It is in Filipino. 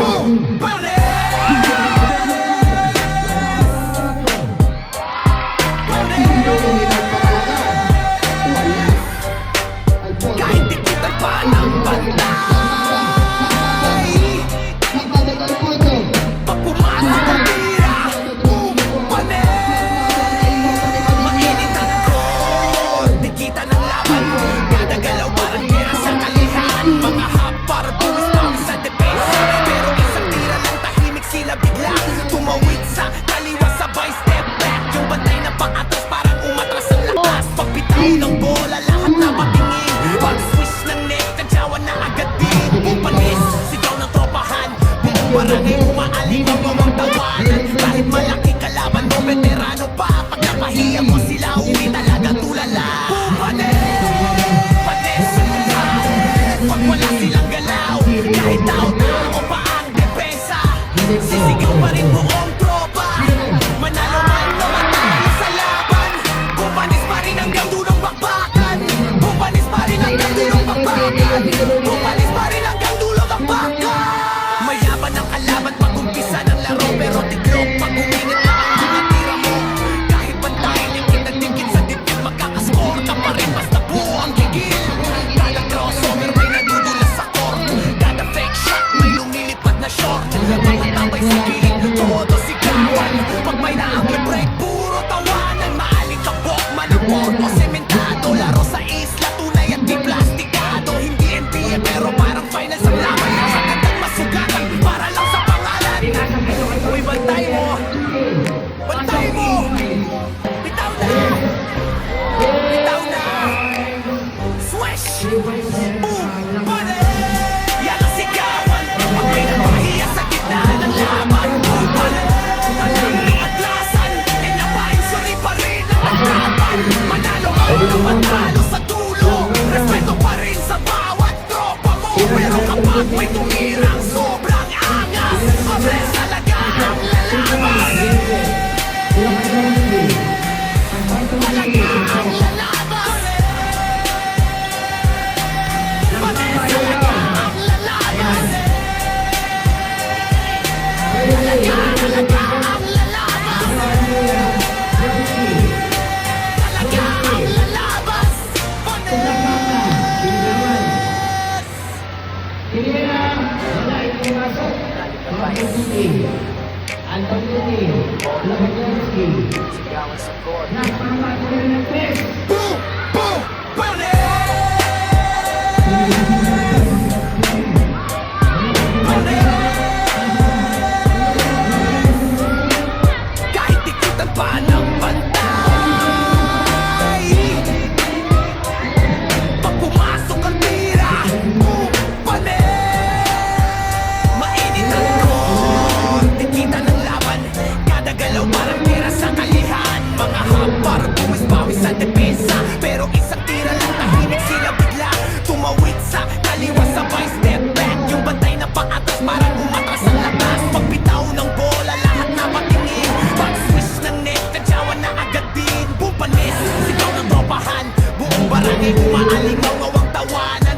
boom, pare! Kahit dikitan pa ng bantay, pag pumasok ang tira, boom, pane! Mainit ang core, dikitan ng laban, kada galaw parang tira sa kalihan. Mga hap para bumis-bawi sa depensa, pero isang tira lang tahimik sila bigla tumawid sa kaliwa, sabay step back. Yung bantay na pang-atras parang umatras ang lakas. Pagbitaw ng bola lahat na patingin, pag-swish ng net kadyawan na agad din. Bumpanis, sigaw ng tropahan, buong barangay umaaling ang mga tawanan. Kahit malaki kalaban mo, veterano pa, pag napahiya mo sila uwi talaga tulala. Bumpanis, panis, pag wala silang galaw, kahit tao-tao o pa ang depensa, sisigaw pa rin buong tropa. Manalo man o matalo sa laban, bumpanis pa rin hanggang dulong bakbakan. Bumpanis pa rin hanggang dulong bakbakan. Bumpanis pa rin hanggang dulong bakbakan. Mayaman ang kalaban pag-umpisa ng laro, pero tiglok pag umingit na ang mga tira mo. Kahit bantayin yung kitang-dikit sa dibdib, magkakascore ka pa rin basta buo ang gigil. Kada crossover may nadudulas sa court, kada fake shot may lumilipad na short. Mga tambay sa gilid, todo sigawan, pag may na-break puro tawanan. Maalikabok, manaport o sementado, laro sa isla, tunay at di plastikado. Hindi NBA pero parang finals ang laban, nakakatang masugatan para lang sa pangalan. Uy, bantay mo, bantay mo, bitaw na, bitaw na. Swish, boom, pare. Yan ang sigawan, pag may napahiya sa gitna ng laban. Boom, pare. Talang atlasan, inapain suri pa rin ang laban. Manalo ka o matalo sa dulo, respeto pa rin sa bawat tropa mo. Pero kapag may tumirang sobrang angas, mabres talaga ang lalaban. Talaga ang lalaban. Mabres talaga ang lalaban. Talaga ang lalaban. Talaga ang lalabas. Boom! Boom! Pare! Pare! Kahit dikitan pa ng bantay, pag pumasok ang tira, boom! Pane! Mainit ang core, dikitan ng laban, kada galaw parang tira sa kalihan. Mga hap para bumis-bawi sa depensa, pero isang tira lang tahimik sila bigla tumawid sa kaliwa, sabay step back. Yung bantay na pang-atras parang umatras ang lakas. Pagbitaw ng bola lahat na patingin, pag-swish ng net kadyawan na agad din. Bumpanis, sigaw ng tropahan, buong barangay umaalingaw ang tawanan.